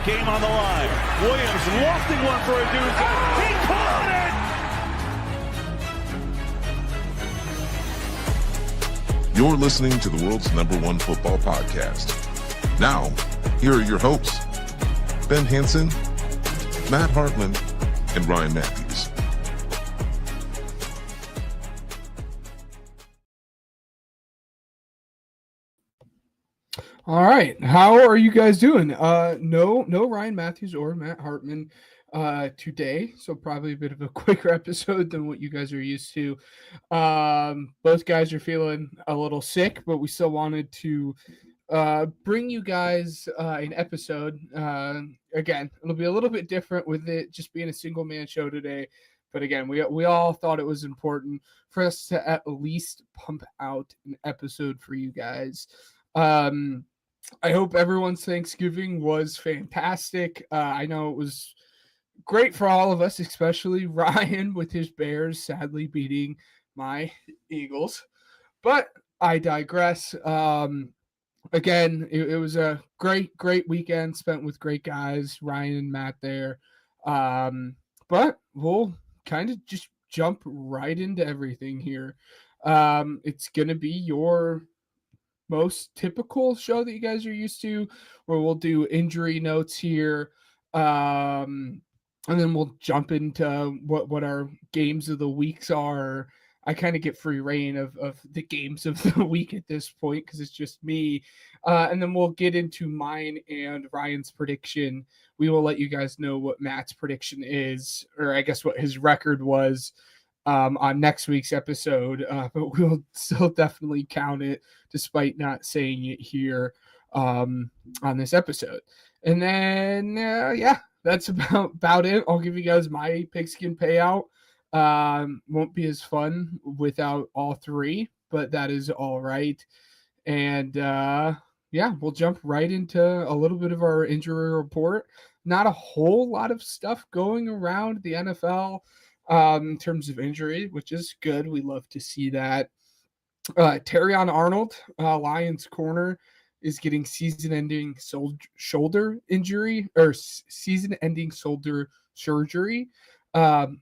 Game on the line. Williams lofting one for a deuce. He caught it! You're listening to the world's #1 football podcast. Now, here are your hosts, Ben Hanson, Matt Hartman, and Ryan Matthews. All right. How are you guys doing? No Ryan Matthews or Matt Hartman today. So probably a bit of a quicker episode than what you guys are used to. Both guys are feeling a little sick, but we still wanted to bring you guys an episode. Again, it'll be a little bit different with it just being a single man show today. But again, we all thought it was important for us to at least pump out an episode for you guys. I hope everyone's Thanksgiving was fantastic. I know it was great for all of us, especially Ryan with his Bears sadly beating my Eagles. But I digress. Again, it was a great weekend spent with great guys, Ryan and Matt there. But we'll kind of just jump right into everything here. It's going to be your most typical show that you guys are used to, where we'll do injury notes here, and then we'll jump into what our games of the weeks are. I kind of get free reign of the games of the week at this point because it's just me, and then we'll get into mine and Ryan's prediction. We will let you guys know what Matt's prediction is, or I guess what his record was on next week's episode, but we'll still definitely count it despite not saying it here on this episode. And then, that's about it. I'll give you guys my pigskin payout. Won't be as fun without all three, but that is all right. And we'll jump right into a little bit of our injury report. Not a whole lot of stuff going around the NFL in terms of injury, which is good. We love to see that. Terrion Arnold, Lions corner, is getting season-ending shoulder injury or season-ending shoulder surgery. And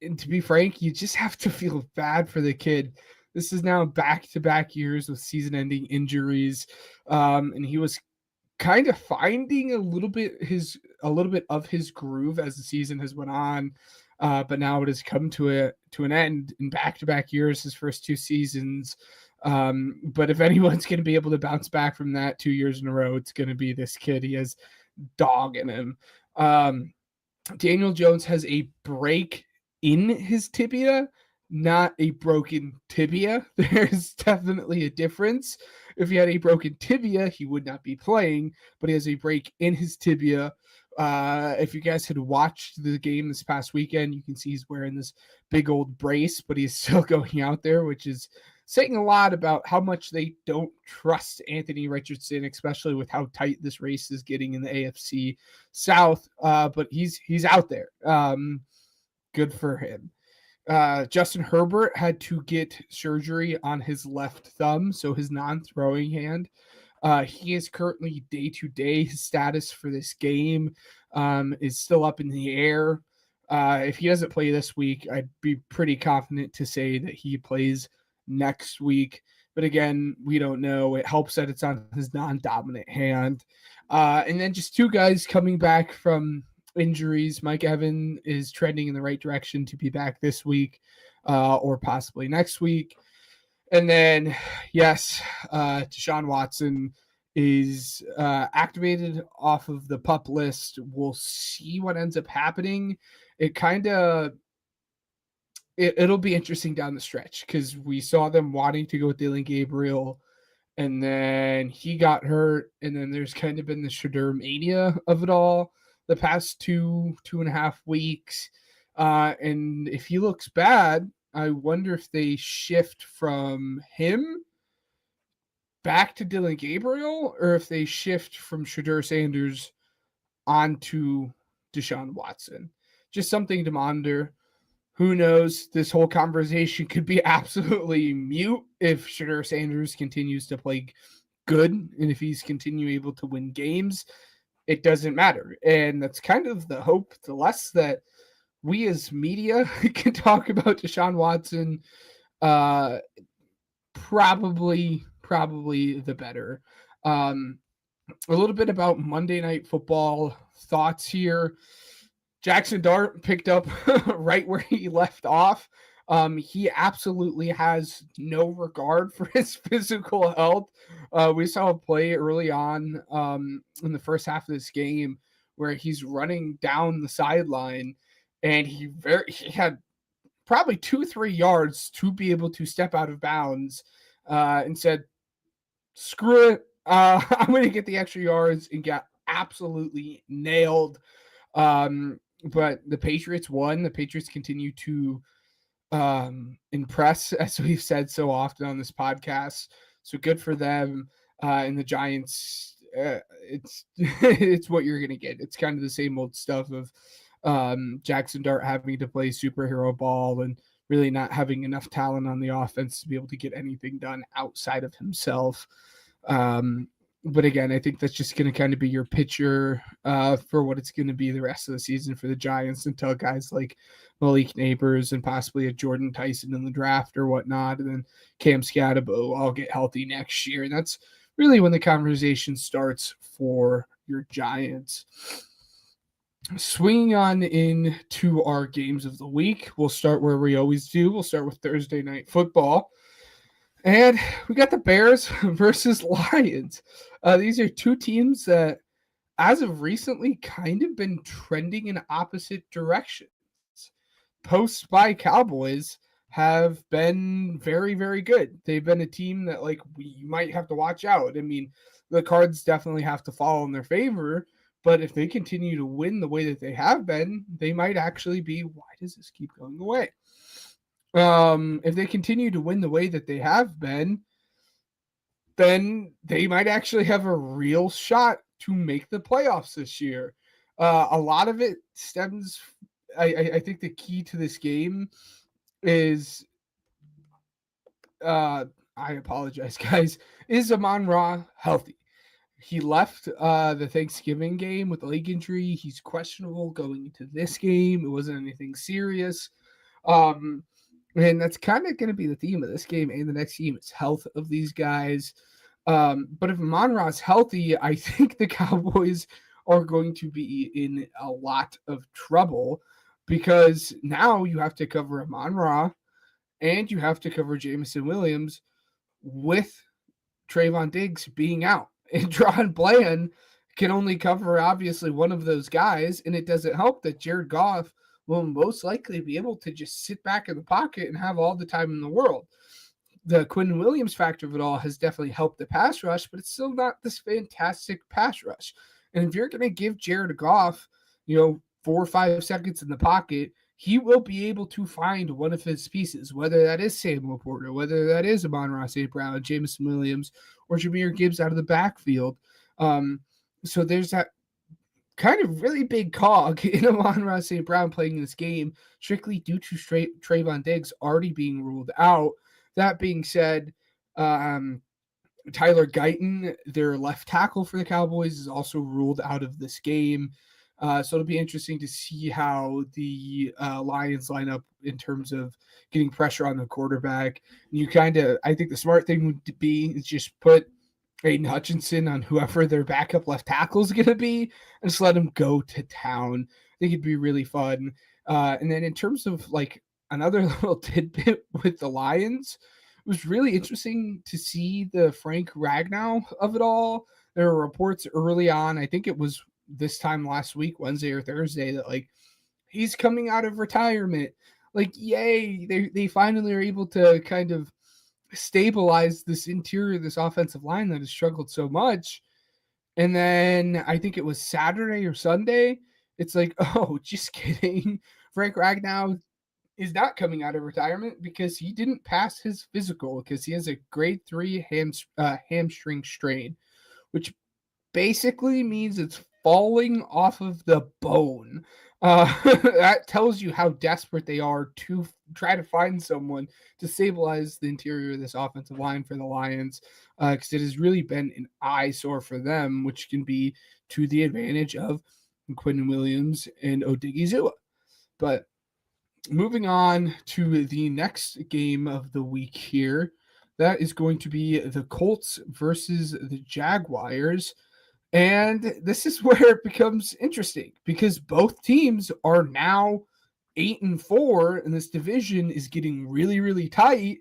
to be frank, you just have to feel bad for the kid. This is now back-to-back years with season-ending injuries, and he was kind of finding a little bit of his groove as the season has went on. But now it has come to an end in back-to-back years, his first two seasons. But if anyone's going to be able to bounce back from that 2 years in a row, it's going to be this kid. He has dog in him. Daniel Jones has a break in his tibia, not a broken tibia. There's definitely a difference. If he had a broken tibia, he would not be playing, but he has a break in his tibia. If you guys had watched the game this past weekend, you can see he's wearing this big old brace, but he's still going out there, which is saying a lot about how much they don't trust Anthony Richardson, especially with how tight this race is getting in the AFC South. But he's out there. Good for him. Justin Herbert had to get surgery on his left thumb, so his non-throwing hand. He is currently day-to-day. His status for this game is still up in the air. If he doesn't play this week, I'd be pretty confident to say that he plays next week. But again, we don't know. It helps that it's on his non-dominant hand. And then just two guys coming back from injuries. Mike Evans is trending in the right direction to be back this week or possibly next week. And then, yes, Deshaun Watson is activated off of the PUP list. We'll see what ends up happening. It'll be interesting down the stretch because we saw them wanting to go with Dillon Gabriel, and then he got hurt, and then there's kind of been the Shedeur mania of it all the past 2.5 weeks. And if he looks bad, I wonder if they shift from him back to Dillon Gabriel or if they shift from Shedeur Sanders onto Deshaun Watson. Just something to monitor. Who knows? This whole conversation could be absolutely mute if Shedeur Sanders continues to play good and if he's continuing able to win games. it doesn't matter. And that's kind of the hope. The less that we as media can talk about Deshaun Watson, uh, probably the better. A little bit about Monday Night Football thoughts here. Jackson Dart picked up right where he left off. He absolutely has no regard for his physical health. We saw a play early on in the first half of this game where he's running down the sideline, and he had probably 2-3 yards to be able to step out of bounds, and said, "Screw it, I'm going to get the extra yards," and got absolutely nailed. But the Patriots won. The Patriots continue to impress, as we've said so often on this podcast. So good for them. And the Giants, it's it's what you're gonna get. It's kind of the same old stuff of Jackson Dart having to play superhero ball and really not having enough talent on the offense to be able to get anything done outside of himself. But again, I think that's just going to kind of be your picture for what it's going to be the rest of the season for the Giants until guys like Malik Neighbors and possibly a Jordan Tyson in the draft or whatnot, and then Cam Scatterbo all get healthy next year. And that's really when the conversation starts for your Giants. Swinging on into our games of the week, we'll start where we always do. We'll start with Thursday Night Football. And we got the Bears versus Lions. These are two teams that, as of recently, kind of been trending in opposite directions. Posts by Cowboys have been very, very good. They've been a team that, like, we might have to watch out. I mean, the cards definitely have to fall in their favor, but if they continue to win the way that they have been, they might actually be, why does this keep going away? If they continue to win the way that they have been, then they might actually have a real shot to make the playoffs this year. A lot of it stems, I think the key to this game is, I apologize, guys, is Amon-Ra healthy? He left the Thanksgiving game with a leg injury. He's questionable going into this game. It wasn't anything serious. And that's kind of going to be the theme of this game and the next game. It's health of these guys. But if Amon-Ra's healthy, I think the Cowboys are going to be in a lot of trouble because now you have to cover Amon-Ra and you have to cover Jameson Williams with Trayvon Diggs being out. And Dron Bland can only cover, obviously, one of those guys, and it doesn't help that Jared Goff will most likely be able to just sit back in the pocket and have all the time in the world. The Quinn Williams factor of it all has definitely helped the pass rush, but it's still not this fantastic pass rush. And if you're going to give Jared Goff, 4 or 5 seconds in the pocket, he will be able to find one of his pieces, whether that is Sam Laporta, whether that is Amon-Ra St. Brown, Jameson Williams, or Jahmyr Gibbs out of the backfield. So there's that kind of really big cog in Amon-Ra St. Brown playing in this game, strictly due to Trayvon Diggs already being ruled out. That being said, Tyler Guyton, their left tackle for the Cowboys, is also ruled out of this game. So it'll be interesting to see how the Lions line up in terms of getting pressure on the quarterback. And I think the smart thing would be is just put Aiden Hutchinson on whoever their backup left tackle is going to be and just let him go to town. I think it'd be really fun. And then in terms of like another little tidbit with the Lions, it was really interesting to see the Frank Ragnow of it all. There were reports early on, I think it was this time last week, Wednesday or Thursday, that like he's coming out of retirement. Like, yay, they finally are able to kind of stabilize this interior, this offensive line that has struggled so much. And then I think it was Saturday or Sunday. It's like, oh, just kidding. Frank Ragnow is not coming out of retirement because he didn't pass his physical because he has a grade 3 hamstring strain, which basically means it's falling off of the bone. That tells you how desperate they are to try to find someone to stabilize the interior of this offensive line for the Lions, because it has really been an eyesore for them, which can be to the advantage of Quentin Williams and Odigizua. But moving on to the next game of the week here, that is going to be the Colts versus the Jaguars. And this is where it becomes interesting because both teams are now 8-4, and this division is getting really, really tight.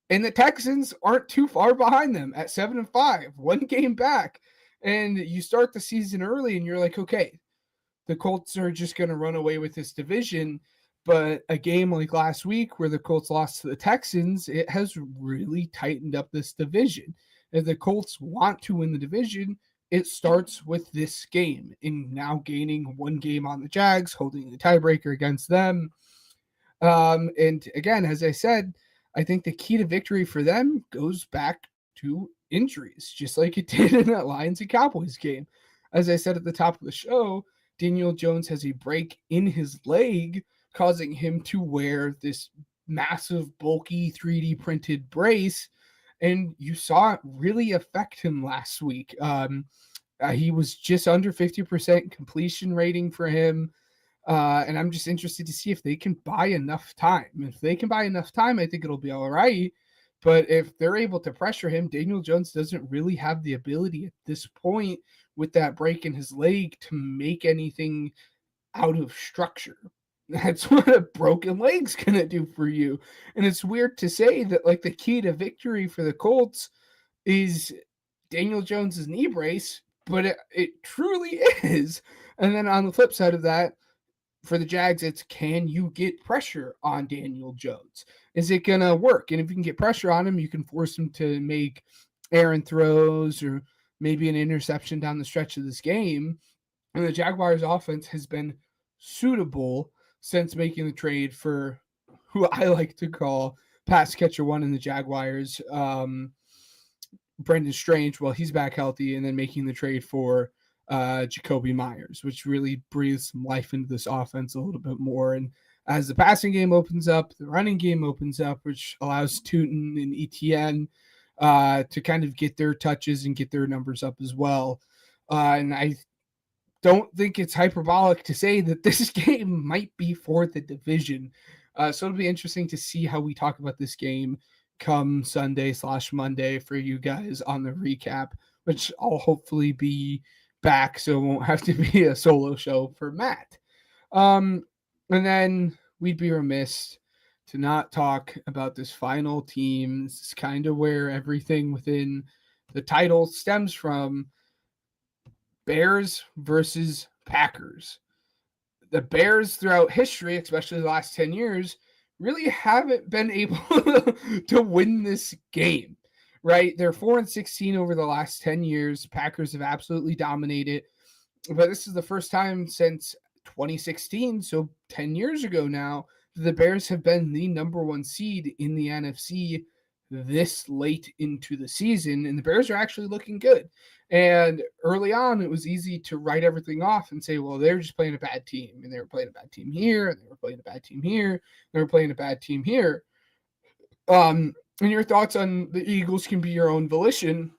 And the Texans aren't too far behind them at 7-5, one game back. And you start the season early and you're like, okay, the Colts are just going to run away with this division. But a game like last week where the Colts lost to the Texans, it has really tightened up this division. If the Colts want to win the division, it starts with this game in now gaining one game on the Jags, holding the tiebreaker against them. And again, as I said, I think the key to victory for them goes back to injuries, just like it did in that Lions and Cowboys game. As I said at the top of the show, Daniel Jones has a break in his leg, causing him to wear this massive, bulky 3D printed brace. And you saw it really affect him last week. He was just under 50% completion rating for him. And I'm just interested to see if they can buy enough time. If they can buy enough time, I think it'll be all right. But if they're able to pressure him, Daniel Jones doesn't really have the ability at this point with that break in his leg to make anything out of structure. That's what a broken leg's going to do for you. And it's weird to say that, like, the key to victory for the Colts is Daniel Jones's knee brace, but it truly is. And then on the flip side of that, for the Jags, it's can you get pressure on Daniel Jones? Is it going to work? And if you can get pressure on him, you can force him to make errant throws or maybe an interception down the stretch of this game. And the Jaguars offense has been suitable since making the trade for who I like to call pass catcher one in the Jaguars, Brendan Strange, while he's back healthy, and then making the trade for Jacoby Myers, which really breathes some life into this offense a little bit more. And as the passing game opens up, the running game opens up, which allows Tootin and ETN to kind of get their touches and get their numbers up as well. And I don't think it's hyperbolic to say that this game might be for the division. So it'll be interesting to see how we talk about this game come Sunday/Monday for you guys on the recap, which I'll hopefully be back, so it won't have to be a solo show for Matt. And then we'd be remiss to not talk about this final team. This is kind of where everything within the title stems from. Bears versus Packers. The Bears throughout history, especially the last 10 years, really haven't been able to win this game, right? They're 4-16 over the last 10 years. Packers have absolutely dominated, but this is the first time since 2016, so 10 years ago now, the Bears have been the number one seed in the NFC this late into the season, and the Bears are actually looking good. And early on, it was easy to write everything off and say, well, they're just playing a bad team, and they were playing a bad team here, and they were playing a bad team here, they were playing a bad team here. And your thoughts on the Eagles can be your own volition,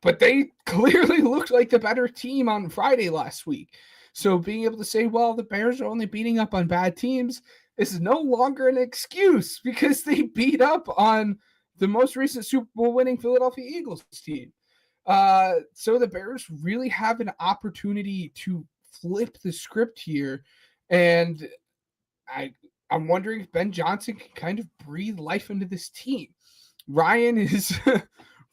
but they clearly looked like the better team on Friday last week. So being able to say, well, the Bears are only beating up on bad teams is no longer an excuse because they beat up on the most recent Super Bowl winning Philadelphia Eagles team. So the Bears really have an opportunity to flip the script here. And I'm wondering if Ben Johnson can kind of breathe life into this team. Ryan is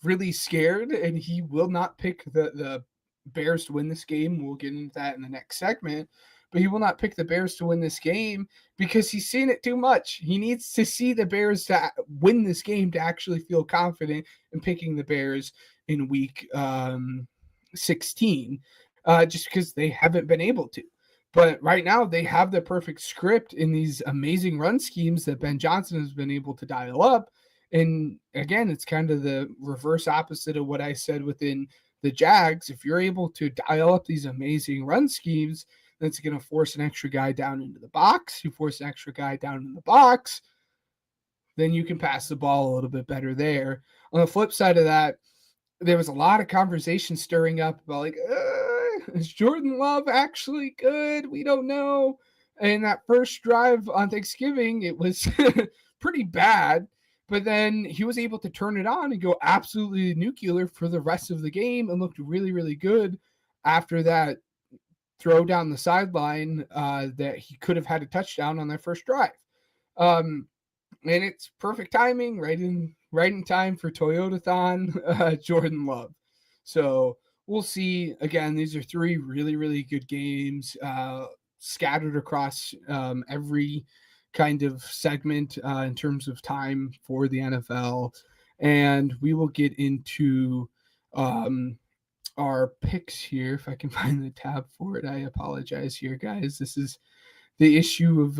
really scared, and he will not pick the Bears to win this game. We'll get into that in the next segment. But he will not pick the Bears to win this game because he's seen it too much. He needs to see the Bears to win this game to actually feel confident in picking the Bears in week 16, just because they haven't been able to. But right now, they have the perfect script in these amazing run schemes that Ben Johnson has been able to dial up. And again, it's kind of the reverse opposite of what I said within the Jags, if you're able to dial up these amazing run schemes, that's going to force an extra guy down into the box. You force an extra guy down in the box, then you can pass the ball a little bit better there. On the flip side of that, there was a lot of conversation stirring up about like, is Jordan Love actually good? We don't know. And that first drive on Thanksgiving, it was pretty bad. But then he was able to turn it on and go absolutely nuclear for the rest of the game and looked really, really good after that throw down the sideline that he could have had a touchdown on that first drive. And it's perfect timing, right in time for Toyotathon, Jordan Love. So we'll see. Again, these are three really, really good games scattered across every kind of segment in terms of time for the NFL. And we will get into our picks here. If I can find the tab for it, I apologize here, guys. This is the issue of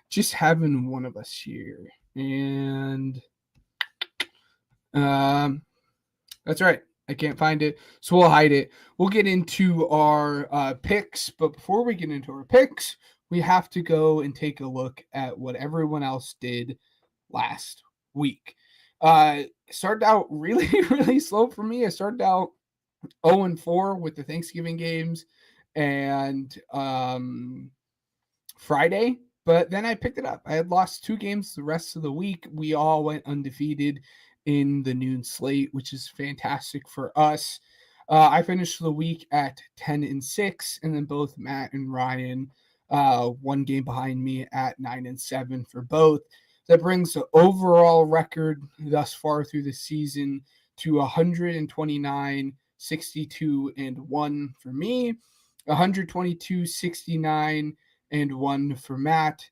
just having one of us here. And that's right. I can't find it, so we'll hide it. We'll get into our picks, but before we get into our picks, we have to go and take a look at what everyone else did last week. Started out really, really slow for me. I started out 0-4 with the Thanksgiving games and Friday, but then I picked it up. I had lost 2 games the rest of the week. We all went undefeated in the noon slate, which is fantastic for us. I finished the week at 10-6, and then both Matt and Ryan, 1 game behind me at 9-7 for both. That brings the overall record thus far through the season to 129, 62, and 1 for me, 122, 69, and 1 for Matt,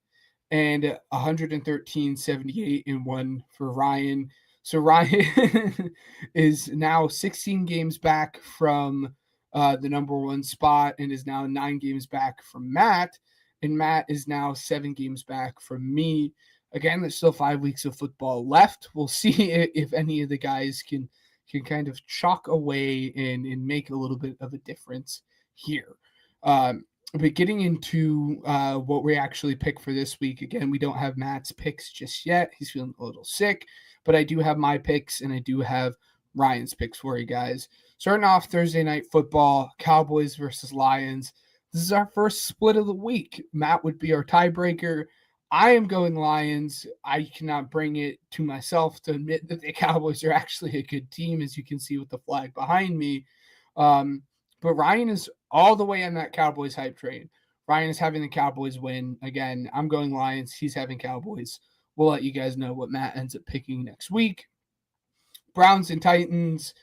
and 113, 78, and 1 for Ryan. So Ryan is now 16 games back from the number 1 spot and is now 9 games back from Matt. And Matt is now 7 games back from me. Again, there's still 5 weeks of football left. We'll see if any of the guys can kind of chalk away and make a little bit of a difference here. But getting into what we actually pick for this week, again, we don't have Matt's picks just yet. He's feeling a little sick. But I do have my picks, and I do have Ryan's picks for you guys. Starting off Thursday night football, Cowboys versus Lions. This is our first split of the week. Matt would be our tiebreaker. I am going Lions. I cannot bring it to myself to admit that the Cowboys are actually a good team, as you can see with the flag behind me. But Ryan is all the way on that Cowboys hype train. Ryan is having the Cowboys win. Again, I'm going Lions. He's having Cowboys. We'll let you guys know what Matt ends up picking next week. Browns and Titans.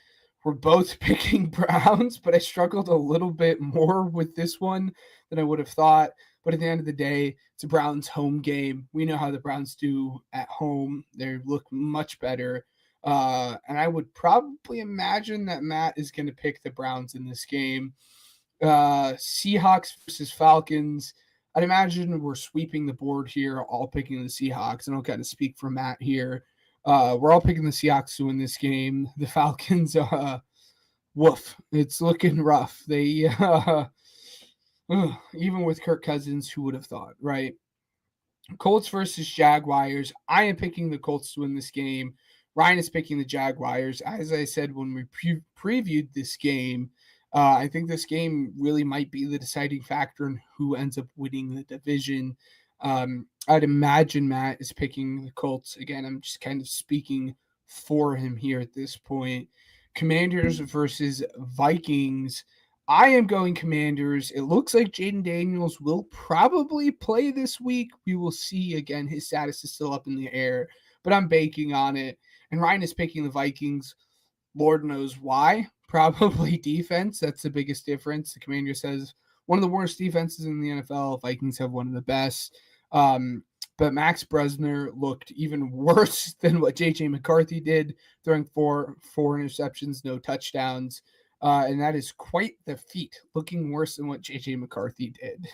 We're both picking Browns, but I struggled a little bit more with this one than I would have thought. But at the end of the day, it's a Browns home game. We know how the Browns do at home. They look much better. And I would probably imagine that Matt is going to pick the Browns in this game. Seahawks versus Falcons. I'd imagine we're sweeping the board here, all picking the Seahawks. And I'll kind of speak for Matt here. We're all picking the Seahawks to win this game. The Falcons, woof. It's looking rough. They, even with Kirk Cousins, who would have thought, right? Colts versus Jaguars. I am picking the Colts to win this game. Ryan is picking the Jaguars. As I said when we previewed this game, I think this game really might be the deciding factor in who ends up winning the division. I'd imagine Matt is picking the Colts. Again, I'm just kind of speaking for him here at this point. Commanders versus Vikings. I am going Commanders. It looks like Jaden Daniels will probably play this week. We will see. Again, his status is still up in the air, but I'm banking on it. And Ryan is picking the Vikings. Lord knows why. Probably defense. That's the biggest difference. The Commanders has one of the worst defenses in the NFL. Vikings have one of the best. But Max Bresner looked even worse than what J.J. McCarthy did, throwing four interceptions, no touchdowns. And that is quite the feat, looking worse than what J.J. McCarthy did.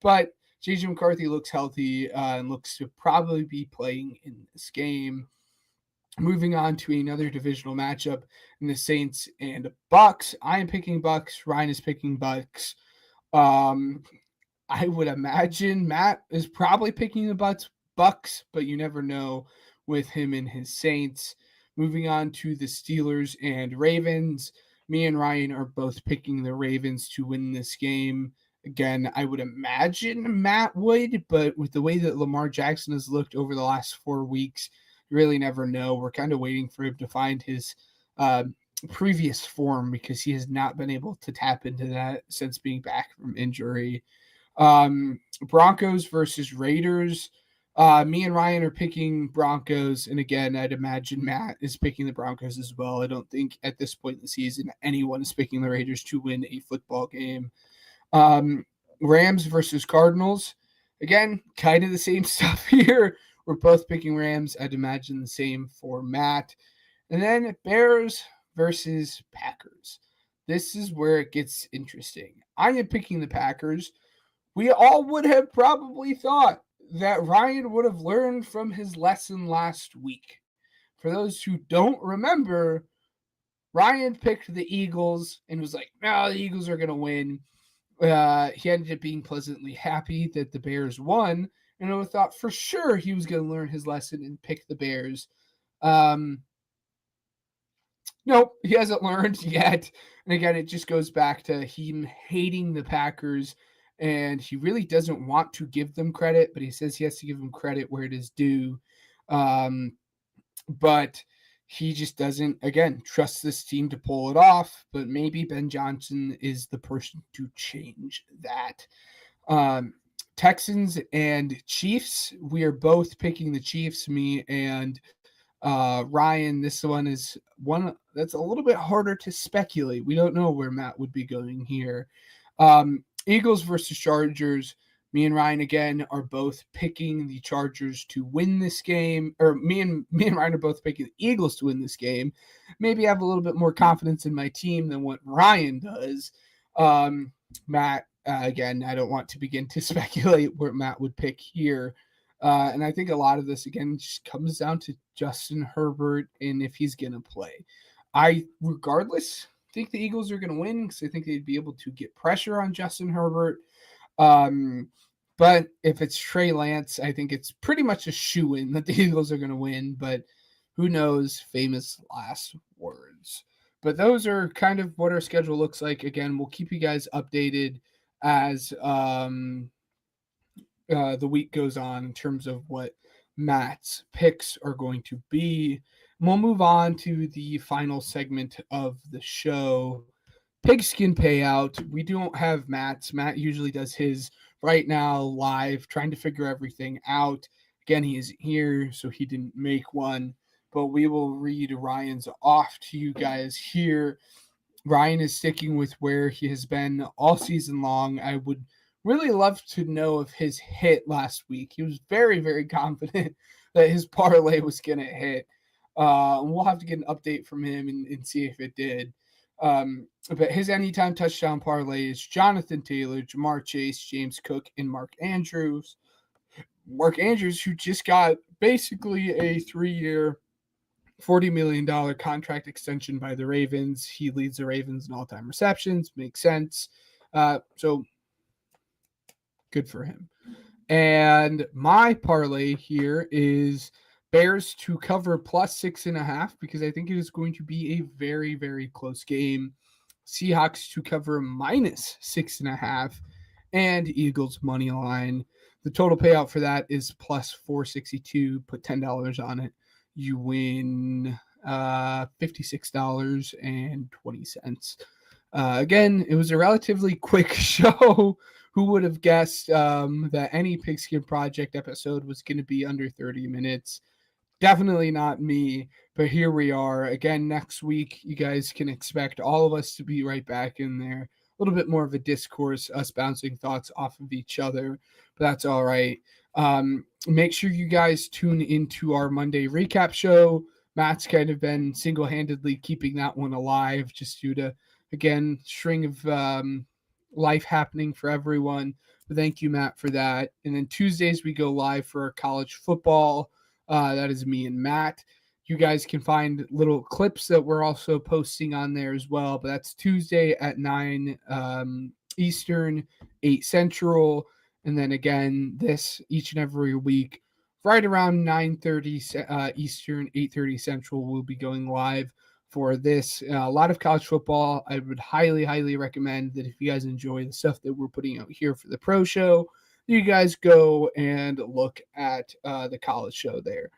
But J.J. McCarthy looks healthy and looks to probably be playing in this game. Moving on to another divisional matchup in the Saints and Bucks. I am picking Bucks. Ryan is picking Bucks. I would imagine Matt is probably picking the Bucks, but you never know with him and his Saints. Moving on to the Steelers and Ravens. Me and Ryan are both picking the Ravens to win this game. Again, I would imagine Matt would, but with the way that Lamar Jackson has looked over the last 4 weeks, you really never know. We're kind of waiting for him to find his previous form because he has not been able to tap into that since being back from injury. Broncos versus Raiders. Me and Ryan are picking Broncos, and again, I'd imagine Matt is picking the Broncos as well. I don't think at this point in the season anyone is picking the Raiders to win a football game. Rams versus Cardinals. Again, kind of the same stuff here. We're both picking Rams. I'd imagine the same for Matt. And then Bears versus Packers. This is where it gets interesting. I am picking the Packers. We all would have probably thought that Ryan would have learned from his lesson last week. For those who don't remember, Ryan picked the Eagles and was like, no, the Eagles are going to win. He ended up being pleasantly happy that the Bears won. And I thought for sure he was going to learn his lesson and pick the Bears. Nope, he hasn't learned yet. And again, it just goes back to him hating the Packers. And he really doesn't want to give them credit, but he says he has to give them credit where it is due. But he just doesn't, again, trust this team to pull it off. But maybe Ben Johnson is the person to change that. Texans and Chiefs. We are both picking the Chiefs, me and Ryan. This one is one that's a little bit harder to speculate. We don't know where Matt would be going here. Eagles versus Chargers. Me and Ryan again are both picking the Chargers to win this game, or me and Ryan are both picking the Eagles to win this game. Maybe I have a little bit more confidence in my team than what Ryan does. Matt, again, I don't want to begin to speculate where Matt would pick here. And I think a lot of this, again, just comes down to Justin Herbert and if he's going to play. Regardless, think the Eagles are going to win because I think they'd be able to get pressure on Justin Herbert. But if it's Trey Lance, I think it's pretty much a shoo-in that the Eagles are going to win. But who knows? Famous last words. But those are kind of what our schedule looks like. Again, we'll keep you guys updated as the week goes on in terms of what Matt's picks are going to be. And we'll move on to the final segment of the show. Pigskin payout. We don't have Matt's. Matt usually does his right now live, trying to figure everything out. Again, he isn't here, so he didn't make one. But we will read Ryan's off to you guys here. Ryan is sticking with where he has been all season long. I would really love to know if his hit last week. He was very, very confident that his parlay was going to hit. We'll have to get an update from him and see if it did. But his anytime touchdown parlay is Jonathan Taylor, Jamar Chase, James Cook, and Mark Andrews. Mark Andrews, who just got basically a 3-year, $40 million contract extension by the Ravens. He leads the Ravens in all-time receptions. Makes sense. So good for him. And my parlay here is Bears to cover plus 6.5 because I think it is going to be a very, very close game. Seahawks to cover minus 6.5 and Eagles money line. The total payout for that is plus 462. Put $10 on it. You win $56.20. Again, it was a relatively quick show. Who would have guessed that any Pigskin Project episode was going to be under 30 minutes? Definitely not me, but here we are. Again, next week, you guys can expect all of us to be right back in there. A little bit more of a discourse, us bouncing thoughts off of each other, but that's all right. Make sure you guys tune into our Monday recap show. Matt's kind of been single-handedly keeping that one alive just due to, again, string of life happening for everyone. But thank you, Matt, for that. And then Tuesdays, we go live for our college football. That is me and Matt. You guys can find little clips that we're also posting on there as well. But that's Tuesday at 9 Eastern, 8 Central. And then again, this each and every week, right around 9:30 Eastern, 8:30 Central, we'll be going live for this. A lot of college football. I would highly recommend that if you guys enjoy the stuff that we're putting out here for the pro show, you guys go and look at the college show there.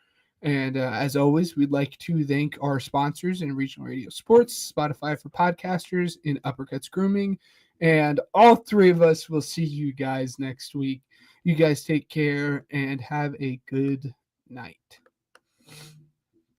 And as always, we'd like to thank our sponsors in Regional Radio Sports, Spotify for podcasters, and Uppercuts Grooming. And all three of us will see you guys next week. You guys take care and have a good night.